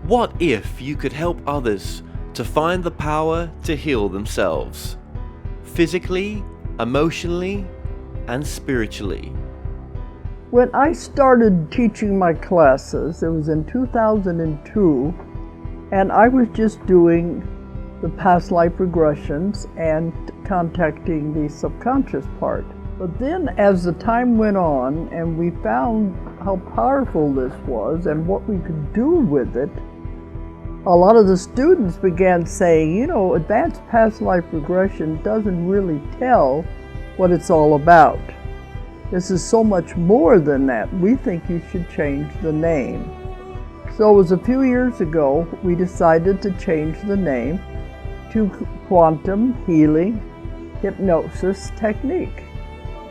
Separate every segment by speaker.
Speaker 1: What if you could help others to find the power to heal themselves? Physically, emotionally, and spiritually.
Speaker 2: When I started teaching my classes, it was in 2002, and I was just doing the past life regressions and contacting the subconscious part. But then as the time went on and we found how powerful this was and what we could do with it, a lot of the students began saying, you know, advanced past life regression doesn't really tell what it's all about. This is so much more than that. We think you should change the name. So it was a few years ago we decided to change the name to Quantum Healing Hypnosis Technique.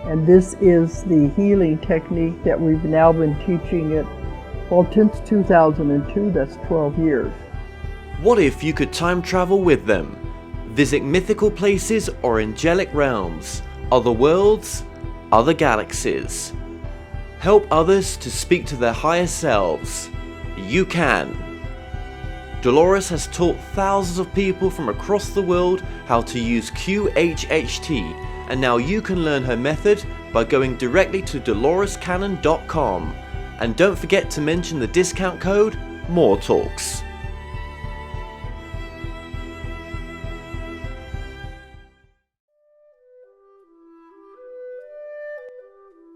Speaker 2: And this is the healing technique that we've now been teaching it, well, since 2002, that's 12 years.
Speaker 1: What if you could time travel with them? Visit mythical places or angelic realms, other worlds, other galaxies. Help others to speak to their higher selves. You can. Dolores has taught thousands of people from across the world how to use QHHT, and now you can learn her method by going directly to dolorescannon.com. And don't forget to mention the discount code MORETALKS.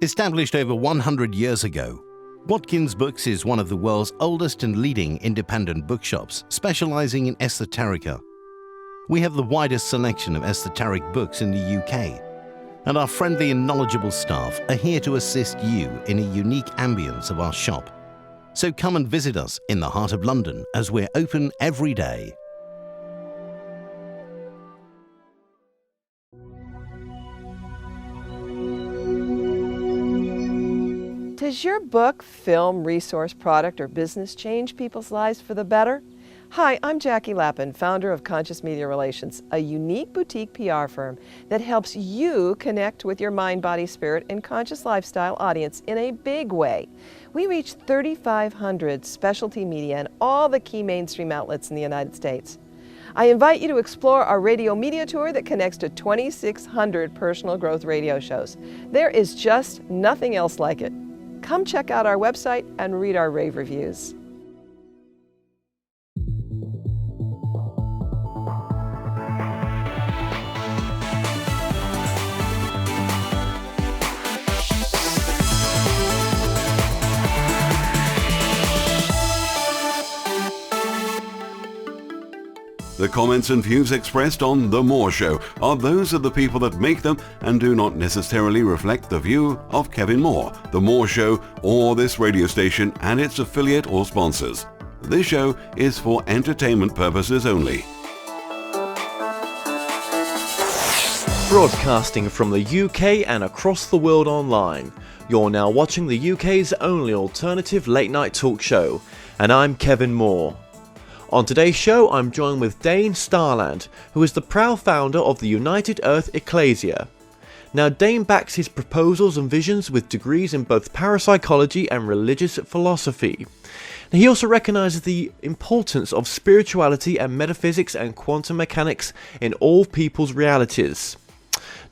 Speaker 3: Established over 100 years ago, Watkins Books is one of the world's oldest and leading independent bookshops specializing in esoterica. We have the widest selection of esoteric books in the UK, and our friendly and knowledgeable staff are here to assist you in a unique ambience of our shop. So come and visit us in the heart of London as we're open every day.
Speaker 4: Does your book, film, resource, product, or business change people's lives for the better? Hi, I'm Jackie Lappin, founder of Conscious Media Relations, a unique boutique PR firm that helps you connect with your mind, body, spirit, and conscious lifestyle audience in a big way. We reach 3,500 specialty media and all the key mainstream outlets in the United States. I invite you to explore our radio media tour that connects to 2,600 personal growth radio shows. There is just nothing else like it. Come check out our website and read our rave reviews.
Speaker 5: The comments and views expressed on The More Show are those of the people that make them and do not necessarily reflect the view of Kevin Moore, The More Show, or this radio station and its affiliate or sponsors. This show is for entertainment purposes only.
Speaker 1: Broadcasting from the UK and across the world online, you're now watching the UK's only alternative late night talk show, and I'm Kevin Moore. On today's show, I'm joined with Dane Starland, who is the proud founder of the United Earth Ecclesia. Now, Dane backs his proposals and visions with degrees in both parapsychology and religious philosophy. Now, he also recognises the importance of spirituality and metaphysics and quantum mechanics in all people's realities.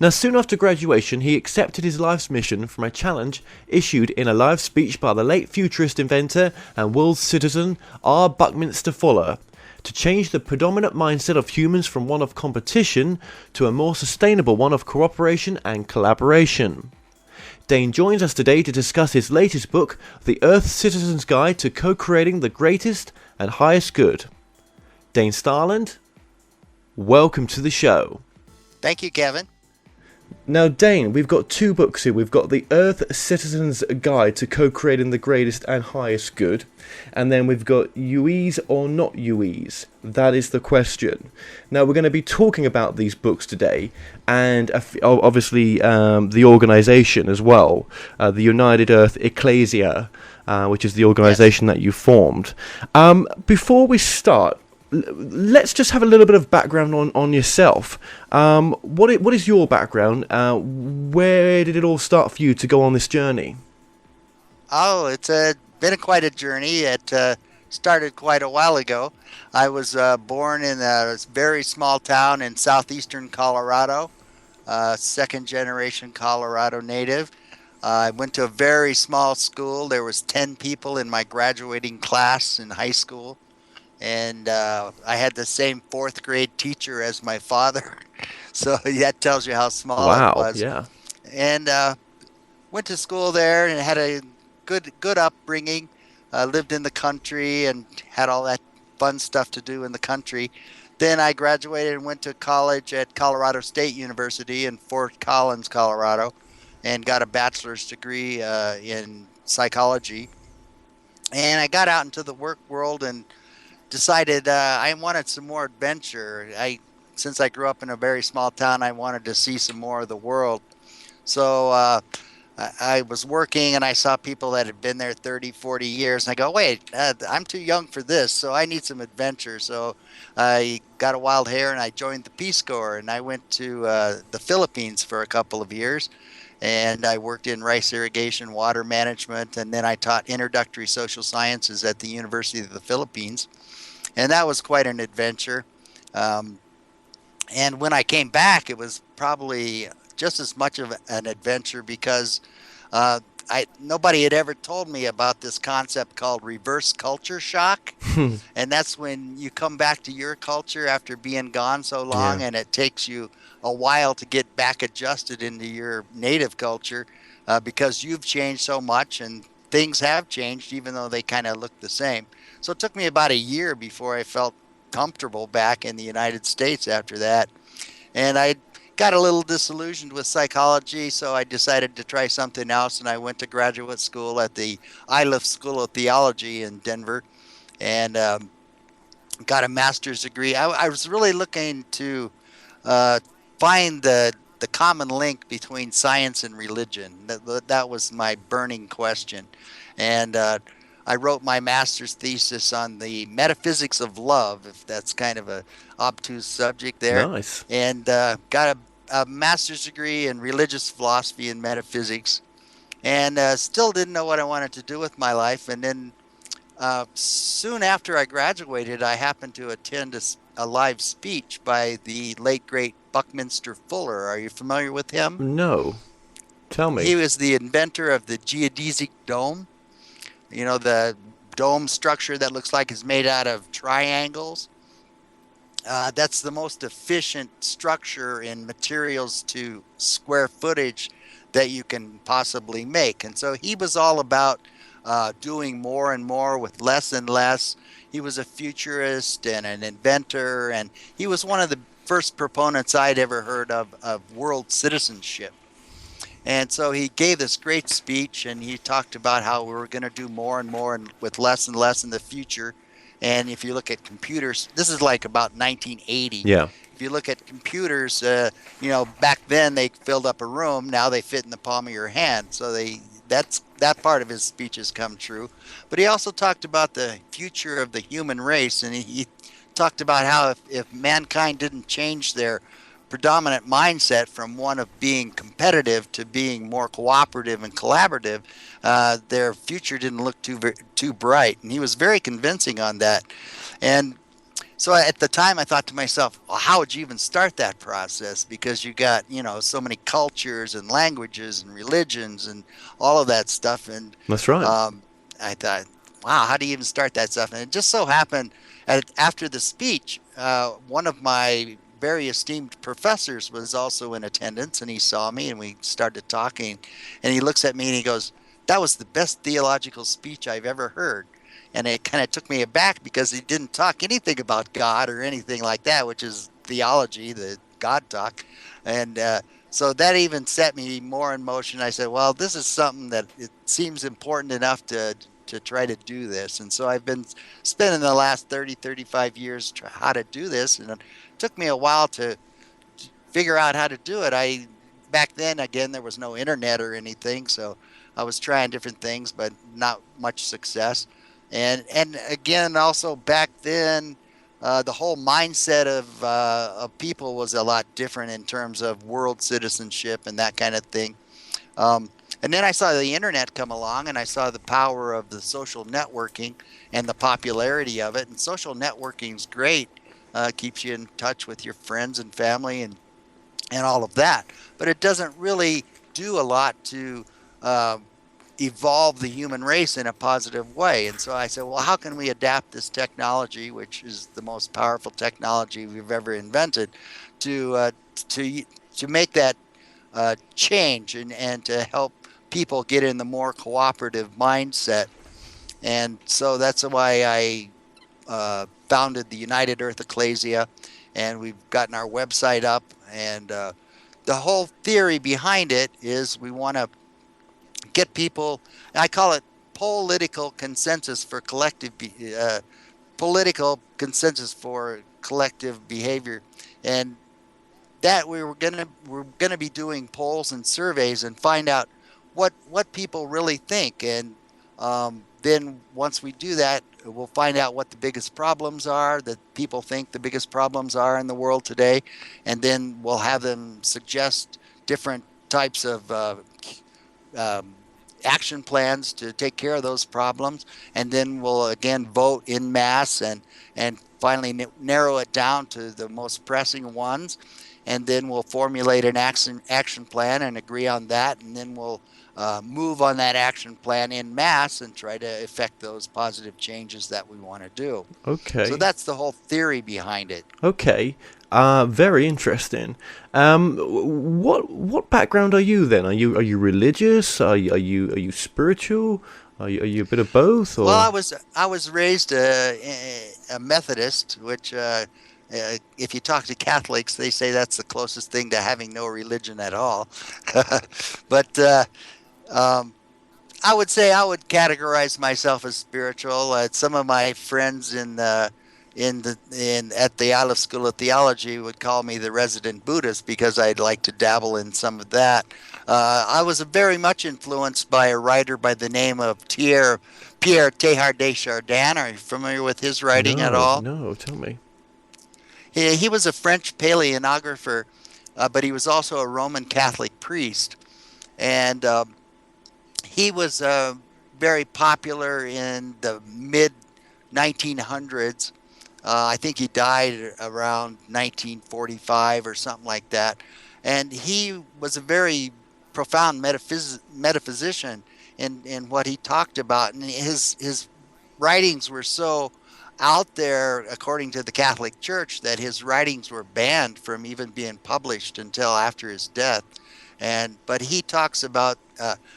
Speaker 1: Now, soon after graduation, he accepted his life's mission from a challenge issued in a live speech by the late futurist inventor and world citizen R. Buckminster Fuller to change the predominant mindset of humans from one of competition to a more sustainable one of cooperation and collaboration. Dane joins us today to discuss his latest book, The Earth Citizen's Guide to Co-Creating the Greatest and Highest Good. Dane Starland, welcome to the show.
Speaker 6: Thank you, Kevin.
Speaker 1: Now, Dane, we've got two books here. We've got The Earth Citizen's Guide to Co-Creating the Greatest and Highest Good, and then we've got UEs or not UEs. That is the question. Now, we're going to be talking about these books today, and obviously the organisation as well, the United Earth Ecclesia, which is the organisation that you formed. Before we start, let's just have a little bit of background on yourself. What is your background? Where did it all start for you to go on this journey?
Speaker 6: Oh, it's been quite a journey. It started quite a while ago. I was born in a very small town in southeastern Colorado, second generation Colorado native. I went to a very small school. There was 10 people in my graduating class in high school, and I had the same fourth grade teacher as my father. So that tells you how small it
Speaker 1: Wow,
Speaker 6: was.
Speaker 1: yeah.
Speaker 6: And went to school there and had a good upbringing. Lived in the country and had all that fun stuff to do in the country. Then I graduated and went to college at Colorado State University in Fort Collins, Colorado, and got a bachelor's degree in psychology. And I got out into the work world and decided I wanted some more adventure. Since I grew up in a very small town, I wanted to see some more of the world. So I was working and I saw people that had been there 30, 40 years. And I go, wait, I'm too young for this. So I need some adventure. So I got a wild hair and I joined the Peace Corps. And I went to the Philippines for a couple of years. And I worked in rice irrigation, water management. And then I taught introductory social sciences at the University of the Philippines. And that was quite an adventure. Um, and when I came back, it was probably just as much of an adventure because uh, nobody had ever told me about this concept called reverse culture shock. And that's when you come back to your culture after being gone so long,
Speaker 1: Yeah.
Speaker 6: and it takes you a while to get back adjusted into your native culture because you've changed so much and things have changed, even though they kind of look the same. So it took me about a year before I felt comfortable back in the United States after that. And I got a little disillusioned with psychology, so I decided to try something else. And I went to graduate school at the Iliff School of Theology in Denver and got a master's degree. I was really looking to uh, find the common link between science and religion. That was my burning question, and I wrote my master's thesis on the metaphysics of love, if that's kind of a obtuse subject there,
Speaker 1: Nice.
Speaker 6: and got a master's degree in religious philosophy and metaphysics, and still didn't know what I wanted to do with my life, and then soon after I graduated, I happened to attend a live speech by the late great Buckminster Fuller. Are you familiar with him?
Speaker 1: No. Tell
Speaker 6: He
Speaker 1: me.
Speaker 6: was the inventor of the geodesic dome. You know, the dome structure that looks like it's made out of triangles. That's the most efficient structure in materials to square footage that you can possibly make. And so he was all about doing more and more with less and less. He was a futurist and an inventor, and he was one of the first proponents I'd ever heard of world citizenship. And so he gave this great speech and he talked about how we were going to do more and more and with less and less in the future. And if you look at computers, this is like about 1980.
Speaker 1: Yeah.
Speaker 6: If you look at computers, back then they filled up a room. Now they fit in the palm of your hand. So that part of his speech has come true. But he also talked about the future of the human race, and he talked about how if mankind didn't change their predominant mindset from one of being competitive to being more cooperative and collaborative, their future didn't look too bright. And he was very convincing on that. And so at the time, I thought to myself, well, how would you even start that process? Because you got, so many cultures and languages and religions and all of that stuff. And
Speaker 1: That's right.
Speaker 6: I thought, wow, how do you even start that stuff? And it just so happened after the speech, one of my very esteemed professors was also in attendance, and he saw me and we started talking. And he looks at me and he goes, that was the best theological speech I've ever heard. And it kind of took me aback because he didn't talk anything about God or anything like that, which is theology, the God talk. And so that even set me more in motion. I said, well, this is something that it seems important enough to try to do this. And so I've been spending the last 30, 35 years how to do this. And it took me a while to figure out how to do it. Back then, again, there was no internet or anything, so I was trying different things, but not much success. And again, also back then, the whole mindset of people was a lot different in terms of world citizenship and that kind of thing. Um, And then I saw the internet come along, and I saw the power of the social networking and the popularity of it. And social networking is great, keeps you in touch with your friends and family and all of that. But it doesn't really do a lot to evolve the human race in a positive way. And so I said, well, how can we adapt this technology, which is the most powerful technology we've ever invented, to to to make that change and to help people get in the more cooperative mindset. And so that's why I founded the United Earth Ecclesia, and we've gotten our website up. And the whole theory behind it is we want to get people. I call it political consensus for political consensus for collective behavior, and that we're gonna be doing polls and surveys and find out what people really think. And then once we do that, we'll find out what the biggest problems are that people think the biggest problems are in the world today, and then we'll have them suggest different types of um, action plans to take care of those problems, and then we'll again vote in mass and finally narrow it down to the most pressing ones, and then we'll formulate an action plan and agree on that, and then we'll move on that action plan in mass and try to effect those positive changes that we want to do. So
Speaker 1: Okay.
Speaker 6: that's the whole theory behind it.
Speaker 1: Okay. Very interesting. What background are you then? Are you religious? Are you spiritual? Are you a bit of both?
Speaker 6: Well,
Speaker 1: Or
Speaker 6: I was raised a Methodist, which if you talk to Catholics, they say that's the closest thing to having no religion at all. But um, I would say I would categorize myself as spiritual. Some of my friends in at the Olive School of Theology would call me the resident Buddhist because I'd like to dabble in some of that. I was very much influenced by a writer by the name of Pierre Teilhard de Chardin. Are you familiar with his writing at
Speaker 1: no,
Speaker 6: all?
Speaker 1: no. Tell me.
Speaker 6: He was a French paleographer, but he was also a Roman Catholic priest, and he was very popular in the mid 1900s. I think he died around 1945 or something like that. And he was a very profound metaphysician in what he talked about. And his writings were so out there, according to the Catholic Church, that his writings were banned from even being published until after his death. But he talks about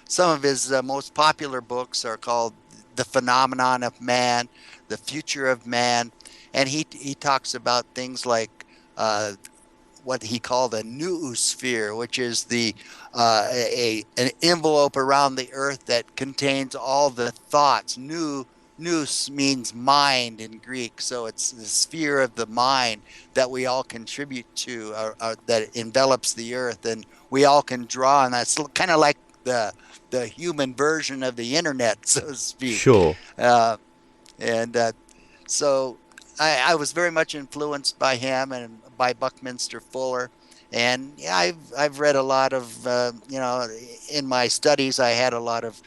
Speaker 6: some of his most popular books are called The Phenomenon of Man, The Future of Man, and he talks about things like what he called a noosphere, which is an envelope around the earth that contains all the thoughts. Nous means mind in Greek, so it's the sphere of the mind that we all contribute to, that envelops the earth, and we all can draw on that. It's kind of like the human version of the internet, so to speak.
Speaker 1: Sure.
Speaker 6: And so I was very much influenced by him and by Buckminster Fuller. And yeah, I've read a lot of in my studies I had a lot of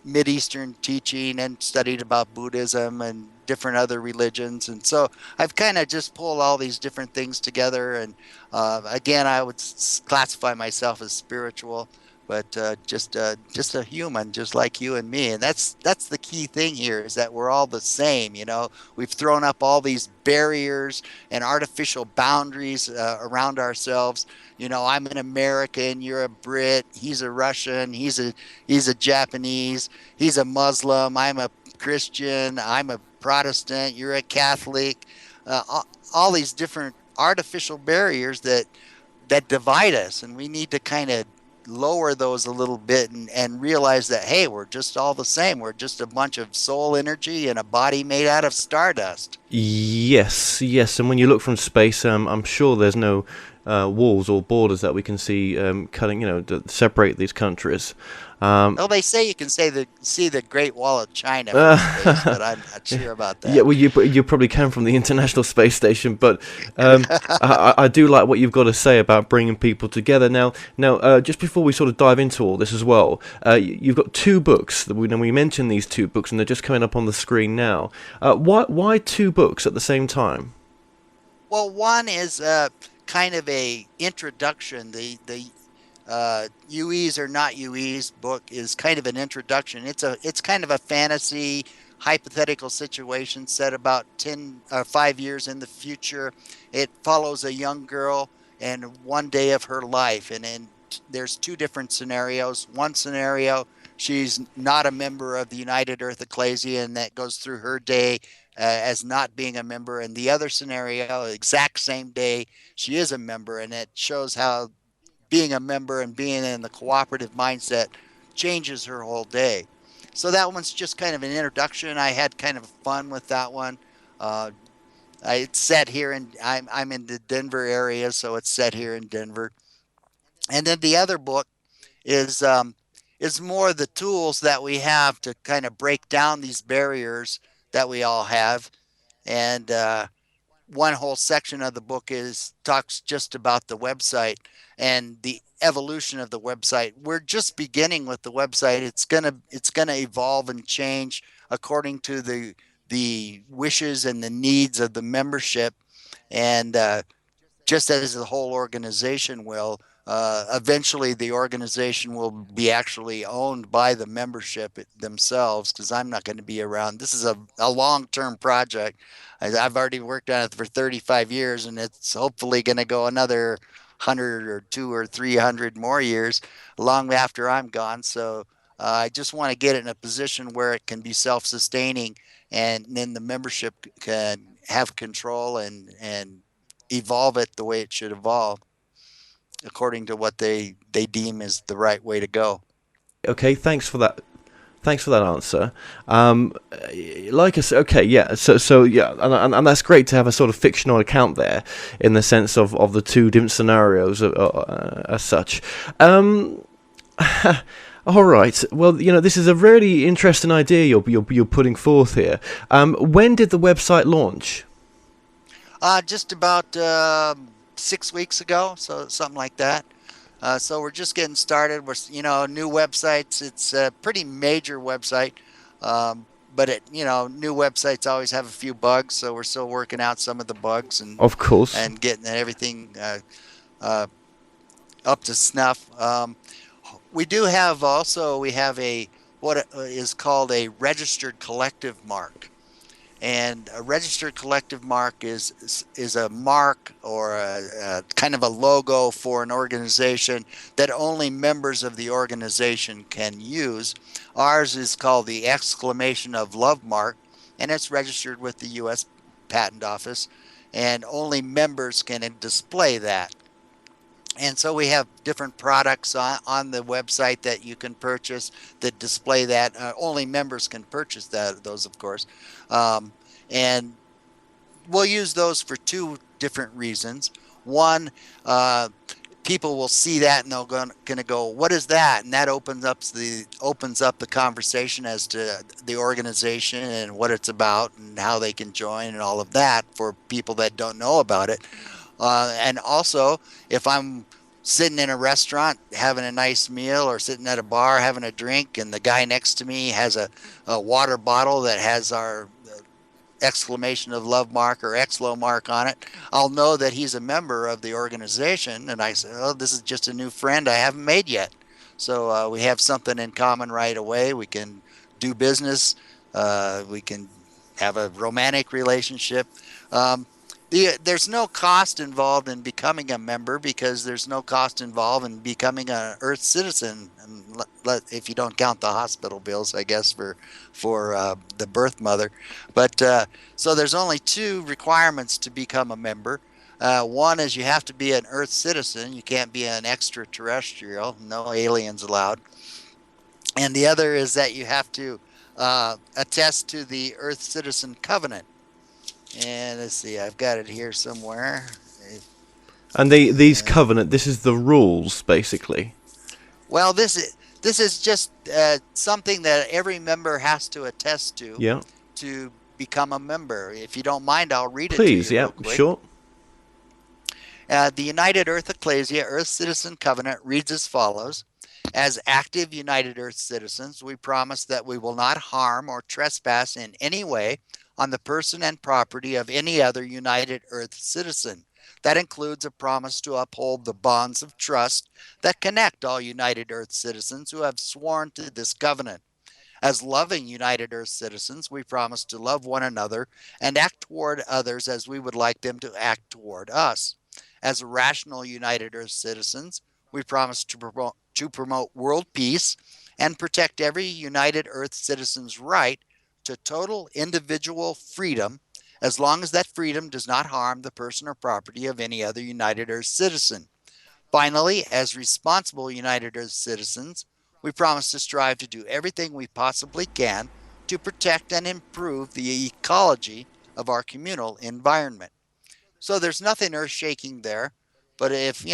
Speaker 6: Mideastern teaching and studied about Buddhism and different other religions. And so I've kind of just pulled all these different things together. And again, I would classify myself as spiritual, but just a human, just like you and me. And that's the key thing here, is that we're all the same. We've thrown up all these barriers and artificial boundaries around ourselves. I'm an American, you're a Brit, he's a Russian, he's a Japanese, he's a Muslim, I'm a Christian, I'm a Protestant, you're a Catholic. All these different artificial barriers that divide us, and we need to kind of lower those a little bit and realize that, hey, we're just all the same. We're just a bunch of soul energy in a body made out of stardust.
Speaker 1: Yes, yes. And when you look from space, I'm sure there's no walls or borders that we can see cutting, to separate these countries.
Speaker 6: Well, they say you can see the Great Wall of China from space, but I'm not sure about
Speaker 1: Yeah,
Speaker 6: that.
Speaker 1: well, you probably can from the International Space Station, but I do like what you've got to say about bringing people together. Now, just before we sort of dive into all this as well, you've got two books. We mentioned these two books, and they're just coming up on the screen now. Why two books at the same time?
Speaker 6: Well, one is kind of a introduction. The UEs or not UEs book is kind of an introduction. It's kind of a fantasy hypothetical situation set about 5 years in the future. It follows a young girl and one day of her life, and then there's two different scenarios. One scenario, she's not a member of the United Earth Ecclesia, and that goes through her day as not being a member. And the other scenario, exact same day, she is a member, and it shows how being a member and being in the cooperative mindset changes her whole day. So that one's just kind of an introduction. I had kind of fun with that one. Uh, it's set here in I'm in the Denver area, so it's set here in Denver. And then the other book is more the tools that we have to kind of break down these barriers that we all have. And one whole section of the book is talks just about the website and the evolution of the website. We're just beginning with the website. It's gonna evolve and change according to the wishes and the needs of the membership, and just as the whole organization will. Eventually, the organization will be actually owned by the membership themselves, because I'm not going to be around. This is a long term project. I've already worked on it for 35 years, and it's hopefully going to go another 100 or 200 or 300 more years long after I'm gone. So I just want to get it in a position where it can be self sustaining, and then the membership can have control and evolve it the way it should evolve according to what they deem is the right way to go.
Speaker 1: Okay, thanks for that. Thanks for that answer. Um, like I said, okay, yeah. So yeah, and that's great to have a sort of fictional account there, in the sense of the two different scenarios as such. Um, all right. Well, this is a really interesting idea you're putting forth here. When did the website launch?
Speaker 6: Just about 6 weeks ago, so something like that. So we're just getting started. We're, new websites. It's a pretty major website, but new websites always have a few bugs. So we're still working out some of the bugs and
Speaker 1: Of course.
Speaker 6: and getting everything uh, up to snuff. We have a what is called a registered collective mark. And a registered collective mark is a mark or a kind of a logo for an organization that only members of the organization can use. Ours is called the exclamation of love mark, and it's registered with the U.S. Patent Office, and only members can display that. And so we have different products on the website that you can purchase that display that. Only members can purchase those, of course. Um, and we'll use those for two different reasons. One, people will see that and they're going to go, "What is that?" And that opens up the conversation as to the organization and what it's about and how they can join and all of that for people that don't know about it. And also, if I'm sitting in a restaurant having a nice meal or sitting at a bar having a drink, and the guy next to me has a water bottle that has our exclamation of love mark or Xlo mark on it, I'll know that he's a member of the organization. And I say, "Oh, this is just a new friend I haven't made yet." So we have something in common right away. We can do business. We can have a romantic relationship. Um, there's no cost involved in becoming a member, because there's no cost involved in becoming an Earth citizen, if you don't count the hospital bills, I guess, for the birth mother. But so there's only two requirements to become a member. One is you have to be an Earth citizen. You can't be an extraterrestrial. No aliens allowed. And the other is that you have to attest to the Earth Citizen Covenant. And let's see, I've got it here somewhere.
Speaker 1: And these covenant, this is the rules, basically.
Speaker 6: Well, this is just something that every member has to attest
Speaker 1: Yeah.
Speaker 6: to become a member. If you don't mind, I'll read it to
Speaker 1: Please,
Speaker 6: you
Speaker 1: yeah,
Speaker 6: real quick.
Speaker 1: sure.
Speaker 6: The United Earth Ecclesia Earth Citizen Covenant reads as follows. As active United Earth citizens, we promise that we will not harm or trespass in any way on the person and property of any other United Earth citizen. That includes a promise to uphold the bonds of trust that connect all United Earth citizens who have sworn to this covenant. As loving United Earth citizens, we promise to love one another and act toward others as we would like them to act toward us. As rational United Earth citizens, we promise to promote world peace and protect every United Earth citizen's right to total individual freedom as long as that freedom does not harm the person or property of any other United Earth citizen. Finally, as responsible United Earth citizens, we promise to strive to do everything we possibly can to protect and improve the ecology of our communal environment. So there's nothing earth shaking there. But if,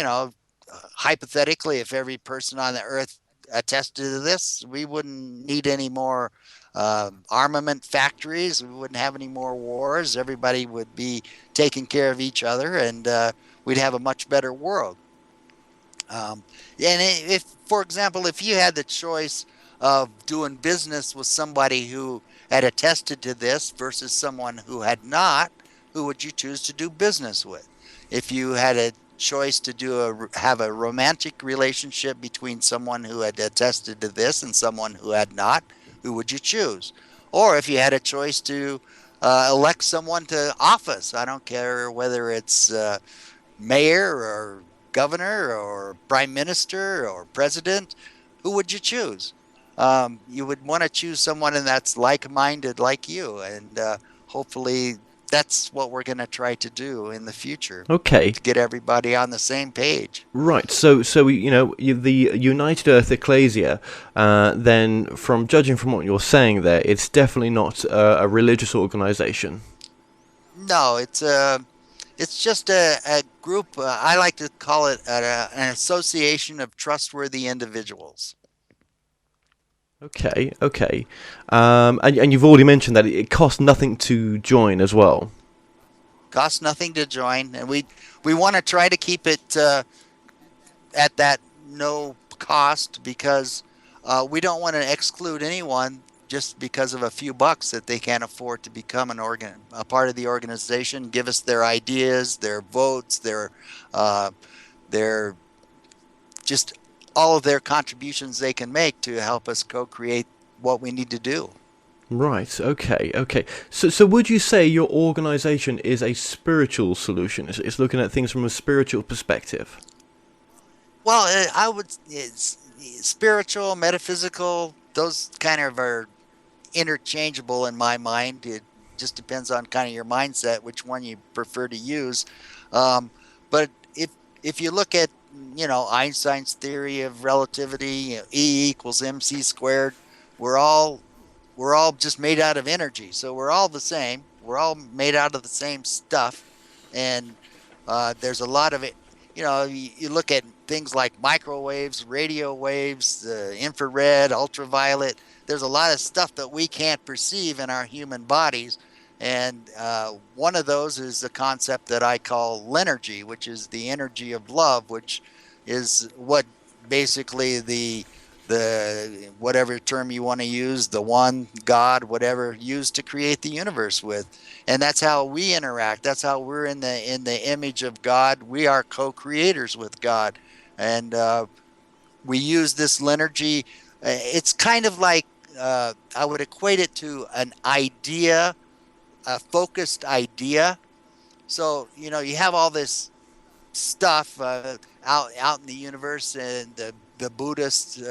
Speaker 6: hypothetically, if every person on the earth attested to this, we wouldn't need any more armament factories. We wouldn't have any more wars. Everybody would be taking care of each other, and we'd have a much better world. Um, and if, for example, if you had the choice of doing business with somebody who had attested to this versus someone who had not, who would you choose to do business with? If you had a choice to have a romantic relationship between someone who had attested to this and someone who had not, who would you choose? Or if you had a choice to elect someone to office, I don't care whether it's mayor or governor or prime minister or president, who would you choose? You would want to choose someone that's like-minded like you, and hopefully that's what we're going to try to do in the future
Speaker 1: Okay.
Speaker 6: to get everybody on the same page.
Speaker 1: Right. So the United Earth Ecclesia, then, from judging from what you're saying there, it's definitely not a religious organization.
Speaker 6: No, it's just a group. I like to call it an association of trustworthy individuals.
Speaker 1: Okay, okay. And you've already mentioned that it costs nothing to join as well.
Speaker 6: Costs nothing to join, and we want to try to keep it at that no cost because we don't want to exclude anyone just because of a few bucks that they can't afford to become a part of the organization, give us their ideas, their votes, their just all of their contributions they can make to help us co-create what we need to do.
Speaker 1: Right, okay, okay. So would you say your organization is a spiritual solution? It's looking at things from a spiritual perspective?
Speaker 6: Well, it's spiritual, metaphysical, those kind of are interchangeable in my mind. It just depends on kind of your mindset, which one you prefer to use. Um, but if you look at Einstein's theory of relativity, E equals mc squared, we're all we're all just made out of energy, so we're all the same. We're all made out of the same stuff, and there's a lot of it. You look at things like microwaves, radio waves, infrared, ultraviolet. There's a lot of stuff that we can't perceive in our human bodies. And one of those is the concept that I call Lenergy, which is the energy of love, which is what basically the whatever term you want to use, the one God, whatever, used to create the universe with. And that's how we interact. That's how we're in the image of God. We are co-creators with God. And we use this Lenergy. It's kind of like I would equate it to an idea, a focused idea. So, you have all this stuff out in the universe, and the Buddhists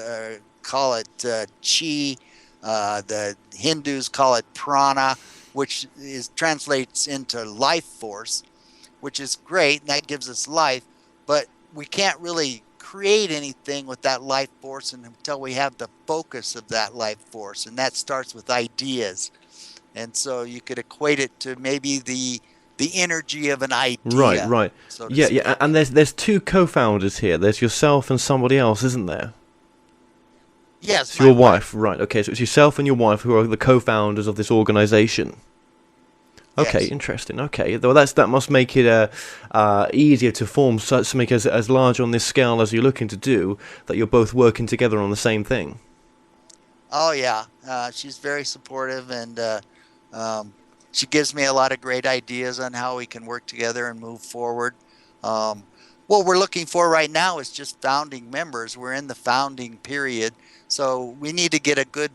Speaker 6: call it chi, the Hindus call it prana, which translates into life force, which is great, and that gives us life. But we can't really create anything with that life force until we have the focus of that life force, and that starts with ideas. And so you could equate it to maybe the energy of an
Speaker 1: Right,
Speaker 6: idea.
Speaker 1: right.
Speaker 6: So to
Speaker 1: Yeah,
Speaker 6: speak.
Speaker 1: yeah. And there's two co-founders here. There's yourself and somebody else, isn't there?
Speaker 6: Yes,
Speaker 1: It's
Speaker 6: my
Speaker 1: your
Speaker 6: wife.
Speaker 1: wife, right? Okay, so it's yourself and your wife who are the co-founders of this organization. Okay,
Speaker 6: Yes.
Speaker 1: interesting. Okay, well, that must make it easier to form something as large on this scale as you're looking to do. That you're both working together on the same thing.
Speaker 6: Oh yeah, she's very supportive, and um, she gives me a lot of great ideas on how we can work together and move forward. Um, what we're looking for right now is just founding members. We're in the founding period, so we need to get a good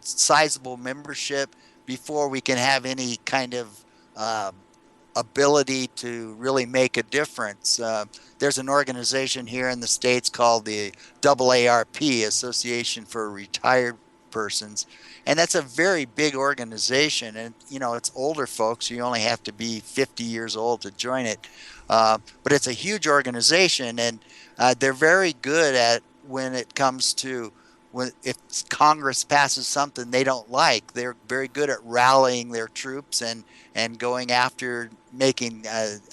Speaker 6: sizable membership before we can have any kind of ability to really make a difference. There's an organization here in the States called the AARP, Association for Retired Persons, and that's a very big organization. And it's older folks. You only have to be 50 years old to join it, but it's a huge organization, and they're very good at when it comes to when if Congress passes something they don't like, they're very good at rallying their troops and going after making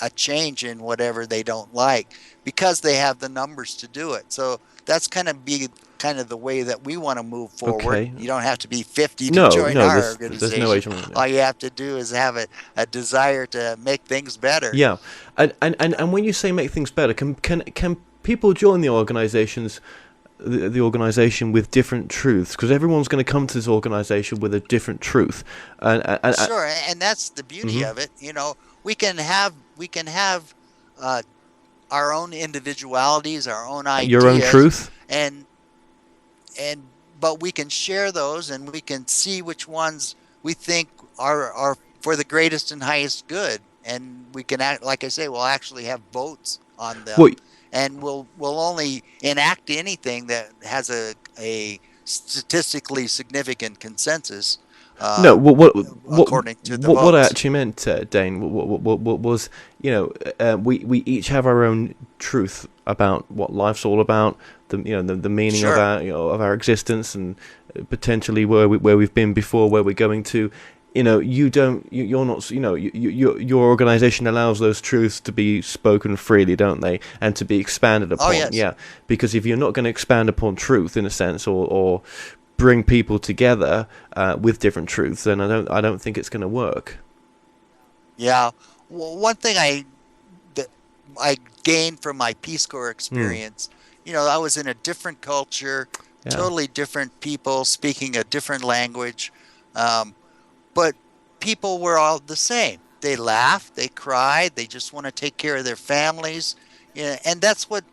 Speaker 6: a change in whatever they don't like because they have the numbers to do it. So that's kind of the way that we want to move forward.
Speaker 1: Okay.
Speaker 6: You don't have to be 50 to
Speaker 1: No,
Speaker 6: join
Speaker 1: no,
Speaker 6: our
Speaker 1: there's no
Speaker 6: organization.
Speaker 1: age limit.
Speaker 6: All you have to do is have a desire to make things better.
Speaker 1: Yeah, and when you say make things better, can people join the organizations? The organization with different truths, because everyone's going to come to this organization with a different truth, and
Speaker 6: Sure, and that's the beauty
Speaker 1: mhm.
Speaker 6: of it. We can have uh, our own individualities, our own
Speaker 1: Your own
Speaker 6: ideas,
Speaker 1: truth.
Speaker 6: and and but we can share those, and we can see which ones we think are for the greatest and highest good, and we can act, like I say, we'll actually have votes on them,
Speaker 1: What?
Speaker 6: and we'll only enact anything that has a statistically significant consensus,
Speaker 1: No,
Speaker 6: uh, according to the
Speaker 1: what I
Speaker 6: votes.
Speaker 1: actually meant, Dane, what was, we each have our own truth about what life's all about, the meaning of
Speaker 6: Sure.
Speaker 1: our existence, and potentially where we've been before, where we're going to. You don't, you're not, your organization allows those truths to be spoken freely, don't they, and to be expanded
Speaker 6: Oh
Speaker 1: upon.
Speaker 6: yes.
Speaker 1: Yeah, because if you're not going to expand upon truth in a sense, or bring people together with different truths, then I don't think it's going to work.
Speaker 6: Yeah. Well, one thing that I gained from my Peace Corps
Speaker 1: Hmm.
Speaker 6: experience, I was in a different culture,
Speaker 1: Yeah.
Speaker 6: totally different people speaking a different language, um, but people were all the same. They laughed, they cried, they just want to take care of their families. Yeah, and that's what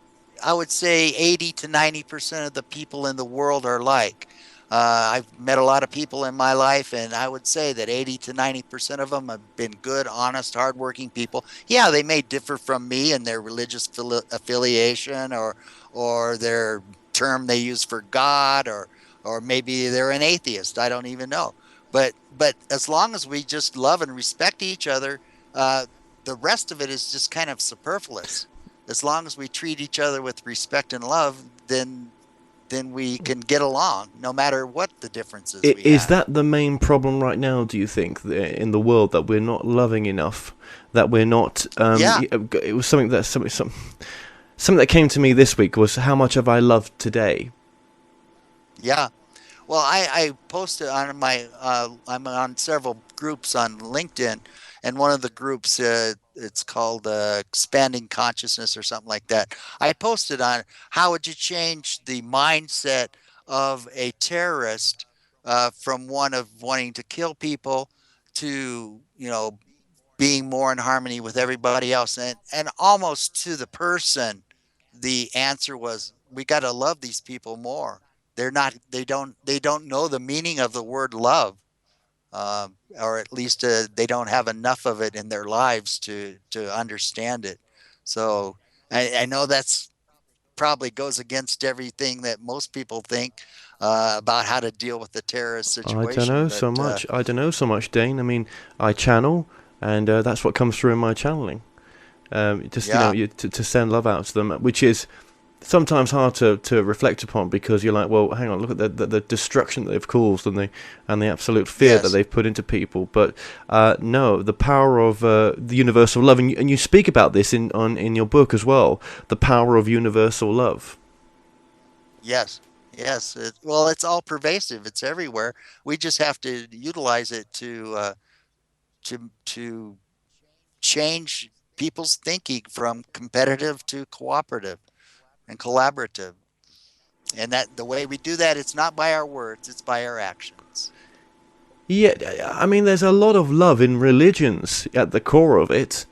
Speaker 6: I would say 80 to 90% of the people in the world are like. I've met a lot of people in my life, and I would say that 80 to 90% of them have been good, honest, hardworking people. Yeah, they may differ from me in their religious affiliation, or their term they use for God, or maybe they're an atheist. I don't even know. But as long as we just love and respect each other, uh, the rest of it is just kind of superfluous. As long as we treat each other with respect and love, then we can get along, no matter what the differences we
Speaker 1: Is
Speaker 6: have.
Speaker 1: that the main problem right now, do you think, in the world, that we're not loving enough, that we're not,
Speaker 6: Yeah,
Speaker 1: it was something that came to me this week was, how much have I loved today?
Speaker 6: yeah. Well, I posted on I'm on several groups on LinkedIn, and one of the groups, it's called Expanding Consciousness or something like that. I posted on how would you change the mindset of a terrorist, from one of wanting to kill people to, being more in harmony with everybody else. And almost to the person, the answer was, we got to love these people more. They don't know the meaning of the word love, or at least they don't have enough of it in their lives to understand it. So I know that's probably goes against everything that most people think, about how to deal with the terrorist
Speaker 1: I don't
Speaker 6: situation,
Speaker 1: know
Speaker 6: but
Speaker 1: so much. I don't know so much, Dane. I mean, I channel, and that's what comes through in my channeling. Just
Speaker 6: yeah.
Speaker 1: to send love out to them, which is sometimes hard to reflect upon, because you're like, well, hang on, look at the destruction that they've caused, and the absolute fear that
Speaker 6: Yes.
Speaker 1: they've put into people. But no, the power of the universal love, and you speak about this in your book as well, the power of universal love.
Speaker 6: Yes. Yes. Well, it's all pervasive. It's everywhere. We just have to utilize it to change people's thinking from competitive to cooperative and collaborative. And that the way we do that, it's not by our words, it's by our actions.
Speaker 1: Yeah, I mean, there's a lot of love in religions at the core of it.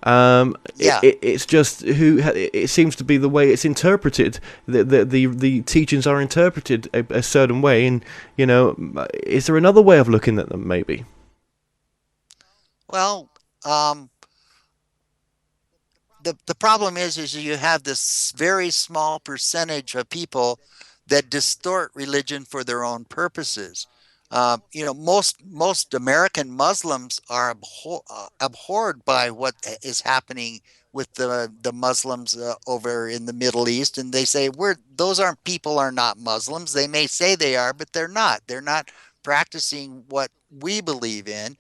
Speaker 6: Yeah.
Speaker 1: It's just it seems to be the way it's interpreted. The teachings are interpreted a certain way, and is there another way of looking at them? Maybe.
Speaker 6: Well, um, the problem is you have this very small percentage of people that distort religion for their own purposes. Most American Muslims are abhorred by what is happening with the Muslims over in the Middle East, and they say those aren't people are not Muslims. They may say they are, but they're not. They're not practicing what we believe in,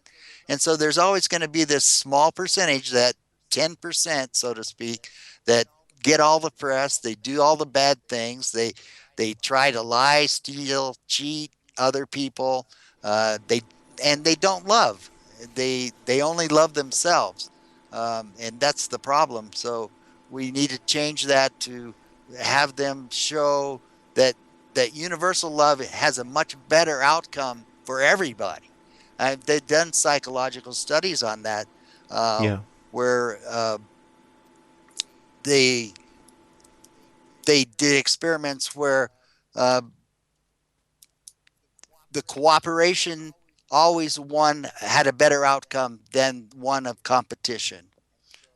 Speaker 6: and so there's always going to be this small percentage, that 10%, so to speak, that get all the press. They do all the bad things. They try to lie, steal, cheat other people. They and they don't love. They only love themselves, and that's the problem. So we need to change that to have them show that universal love has a much better outcome for everybody. They've done psychological studies on that, uh,
Speaker 1: Yeah.
Speaker 6: where they they did experiments where uh, the cooperation always had a better outcome than one of competition.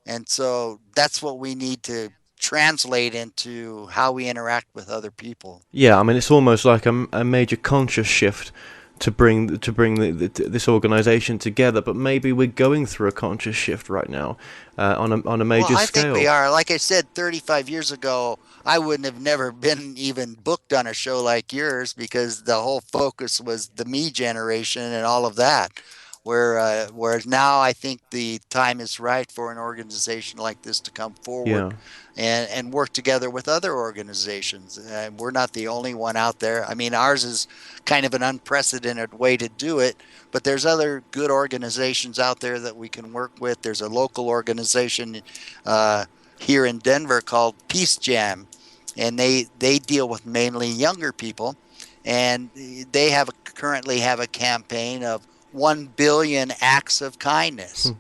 Speaker 6: And so that's what we need to translate into how we interact with other people.
Speaker 1: Yeah, I mean, it's almost like a major conscious shift to bring this organization together. But maybe we're going through a conscious shift right now, on a
Speaker 6: Well,
Speaker 1: major
Speaker 6: I think we
Speaker 1: scale.
Speaker 6: are. Like I said, 35 years ago, I wouldn't have never been even booked on a show like yours, because the whole focus was the me generation and all of that. Whereas now I think the time is right for an organization like this to come forward
Speaker 1: Yeah.
Speaker 6: and work together with other organizations. We're not the only one out there. I mean, ours is kind of an unprecedented way to do it, but there's other good organizations out there that we can work with. There's a local organization uh, here in Denver called Peace Jam, and they deal with mainly younger people, and they currently have a campaign of 1 billion acts of kindness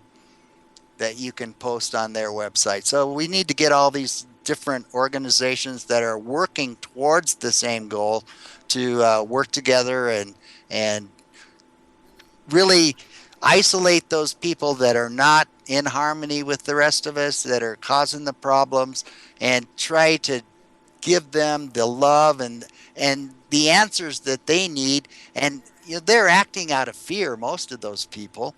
Speaker 6: that you can post on their website. So we need to get all these different organizations that are working towards the same goal to work together and really isolate those people that are not in harmony with the rest of us, that are causing the problems, and try to give them the love and the answers that they need. And they're acting out of fear, most of those people,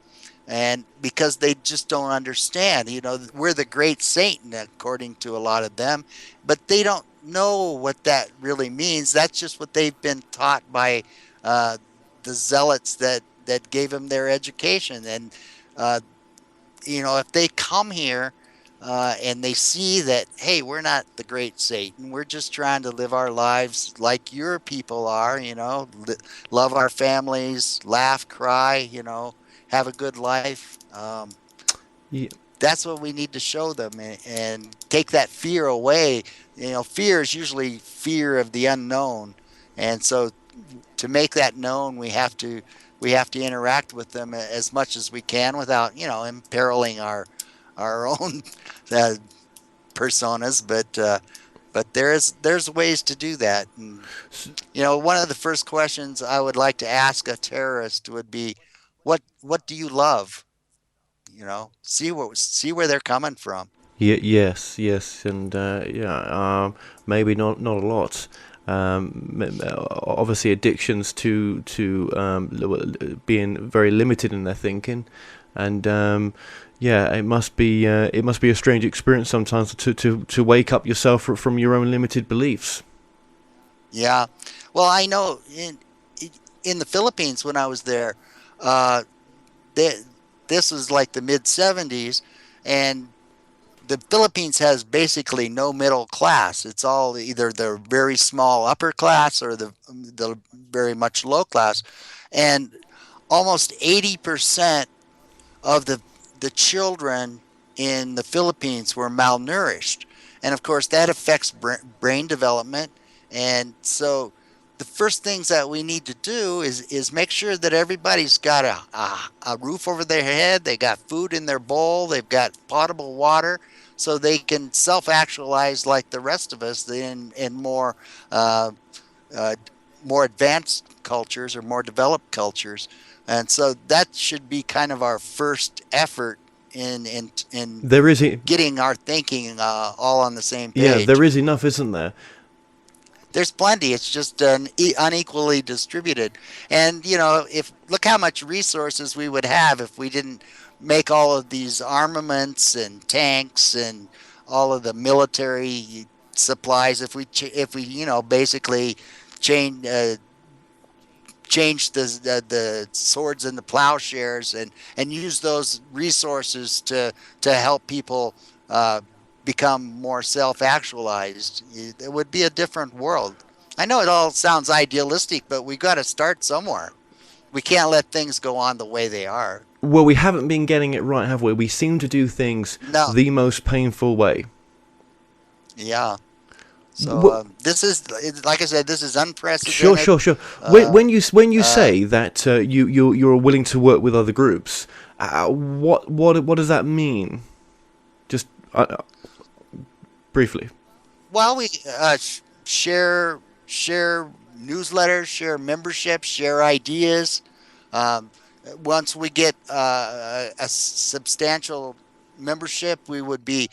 Speaker 6: and because they just don't understand. We're the great Satan according to a lot of them, but they don't know what that really means. That's just what they've been taught by uh, the zealots that gave them their education. And uh, if they come here and they see that, hey, we're not the great Satan, we're just trying to live our lives like your people are, love our families, laugh, cry, have a good life.
Speaker 1: Yeah.
Speaker 6: That's what we need to show them, and take that fear away. Fear is usually fear of the unknown, and so to make that known, we have to interact with them as much as we can without imperiling our own uh, personas. But there's ways to do that. And one of the first questions I would like to ask a terrorist would be, what do you love? See where they're coming from.
Speaker 1: Yes, yes, and yeah, maybe not a lot. Obviously, addictions to being very limited in their thinking, and yeah, it must be a strange experience sometimes to wake up yourself from your own limited beliefs.
Speaker 6: Yeah. Well, I know in the Philippines when I was there, uh, they, this was like the mid 70s, and the Philippines has basically no middle class. It's all either the very small upper class or the very much low class, and almost 80% of the children in the Philippines were malnourished, and of course that affects brain development. And so the first things that we need to do is make sure that everybody's got a roof over their head, they got food in their bowl, they've got potable water, so they can self-actualize like the rest of us in uh, uh, more advanced cultures or more developed cultures. And so that should be kind of our first effort in
Speaker 1: There is,
Speaker 6: getting our thinking all on the same
Speaker 1: yeah,
Speaker 6: page.
Speaker 1: there is enough, isn't there?
Speaker 6: There's plenty. It's just unequally distributed. And if look how much resources we would have if we didn't make all of these armaments and tanks and all of the military supplies. If we basically change change the swords and the plowshares and use those resources to help people become more self-actualized, it would be a different world. I know it all sounds idealistic, but we got to start somewhere. We can't let things go on the way they are.
Speaker 1: Well, we haven't been getting it right, have we? We seem to do things
Speaker 6: No.
Speaker 1: the most painful way.
Speaker 6: Yeah. So this is, like I said, this is unprecedented.
Speaker 1: Sure. When you say that you're willing to work with other groups, what does that mean? Just briefly.
Speaker 6: Well, we share newsletters, share membership, share ideas. Um, Once we get a substantial membership, we would be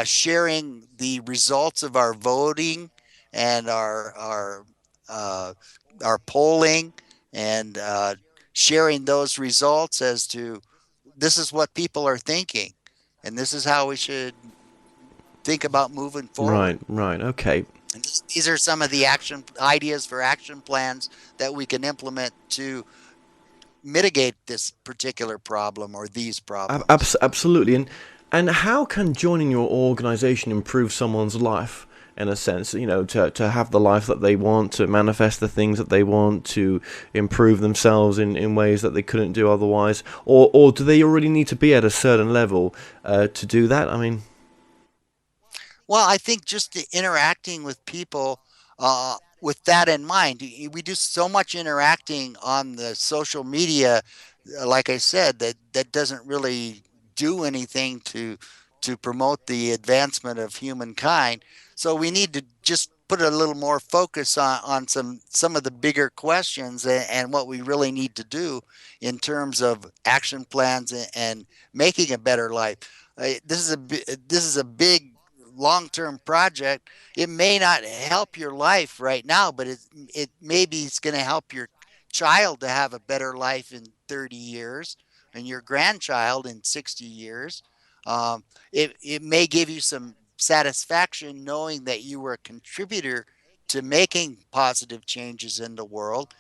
Speaker 6: sharing the results of our voting and uh, our polling, and sharing those results as to this is what people are thinking, and this is how we should think about moving forward.
Speaker 1: Right, okay.
Speaker 6: And these are some of the action ideas for action plans that we can implement to mitigate this particular problem or these problems.
Speaker 1: Absolutely. And how can joining your organization improve someone's life, in a sense, to have the life that they want, to manifest the things that they want, to improve themselves in ways that they couldn't do otherwise? Or do they already need to be at a certain level to do that? I mean...
Speaker 6: Well, I think just interacting with people with that in mind. We do so much interacting on the social media, like I said, that doesn't really do anything to promote the advancement of humankind. So we need to just put a little more focus on some of the bigger questions and what we really need to do in terms of action plans and making a better life. This is a big long-term project. It may not help your life right now, but it maybe it's going to help your child to have a better life in 30 years and your grandchild in 60 years. It may give you some satisfaction knowing that you were a contributor to making positive changes in the world.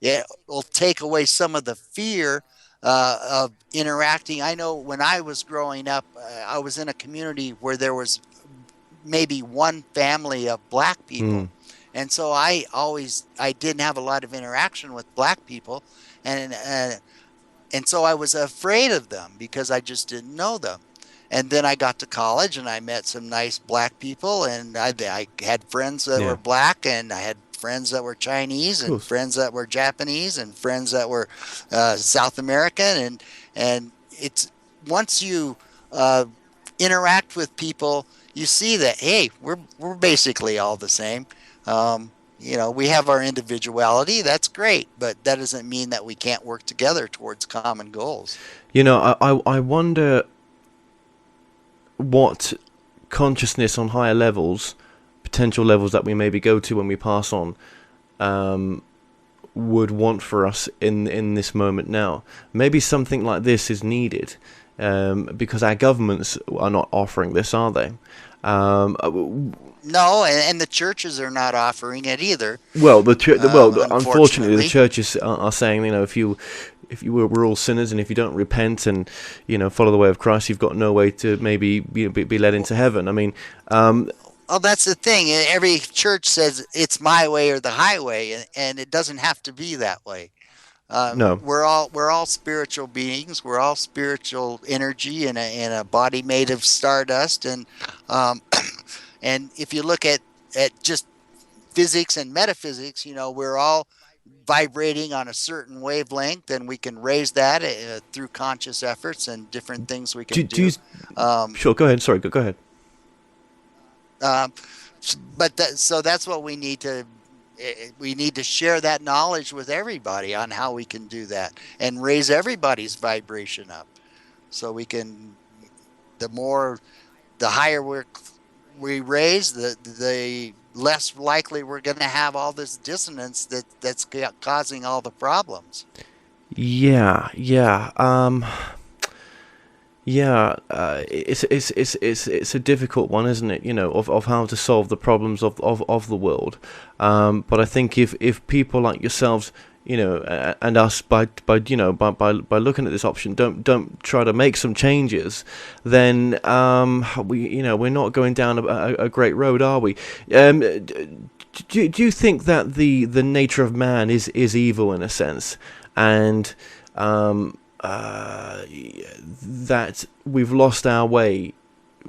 Speaker 6: It will take away some of the fear of interacting. I know when I was growing up, I was in a community where there was maybe one family of black people. And so I didn't have a lot of interaction with black people. And so I was afraid of them because I just didn't know them. And then I got to college and I met some nice black people, and I had friends that were black, and I had friends that were Chinese, and friends that were Japanese, and friends that were South American. And it's once you interact with people, you see that, hey, we're basically all the same. We have our individuality. That's great, but that doesn't mean that we can't work together towards common goals.
Speaker 1: I wonder what consciousness on higher levels, potential levels that we maybe go to when we pass on, would want for us in this moment now. Maybe something like this is needed, because our governments are not offering this, are they?
Speaker 6: No, and the churches are not offering it either.
Speaker 1: Well, unfortunately, the
Speaker 6: Unfortunately.
Speaker 1: churches are saying, if you we're all sinners, and if you don't repent and follow the way of Christ, you've got no way to maybe be led into heaven. I mean,
Speaker 6: Well, that's the thing. Every church says it's my way or the highway, and it doesn't have to be that way.
Speaker 1: no.
Speaker 6: We're all spiritual beings. We're all spiritual energy in a body made of stardust, um, and if you look at just physics and metaphysics, we're all vibrating on a certain wavelength, and we can raise that through conscious efforts and different things we can
Speaker 1: Do you,
Speaker 6: do. Um,
Speaker 1: sure, go ahead. Sorry, go ahead.
Speaker 6: um, so that's what we need to share that knowledge with everybody on how we can do that and raise everybody's vibration up, so we can, the more, the higher we raise, the less likely we're going to have all this dissonance that's causing all the problems.
Speaker 1: Yeah, yeah. Yeah, it's a difficult one, isn't it? Of how to solve the problems of the world. But I think if people like yourselves, and us, by looking at this option, don't try to make some changes, then we're not going down a great road, are we? Do you think that the nature of man is evil in a sense, and that we've lost our way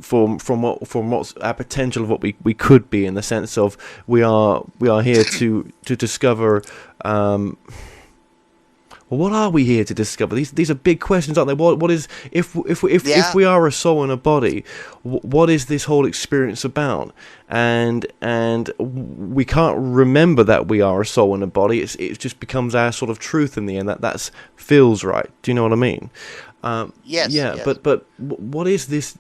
Speaker 1: from what's our potential of what we could be, in the sense of we are here to discover, well, what are we here to discover? These are big questions, aren't they? What is, if
Speaker 6: Yeah.
Speaker 1: we are a soul in a body, what is this whole experience about? And we can't remember that we are a soul in a body. It just becomes our sort of truth in the end. That's feels right. Do you know what I mean?
Speaker 6: Yes.
Speaker 1: Yeah,
Speaker 6: Yes.
Speaker 1: but what is this?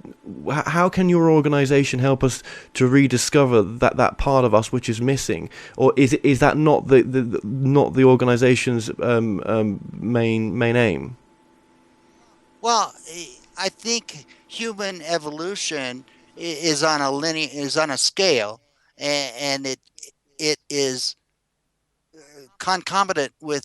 Speaker 1: How can your organization help us to rediscover that part of us which is missing, or is that not the organization's main aim?
Speaker 6: Well, I think human evolution is on a scale, and it is concomitant with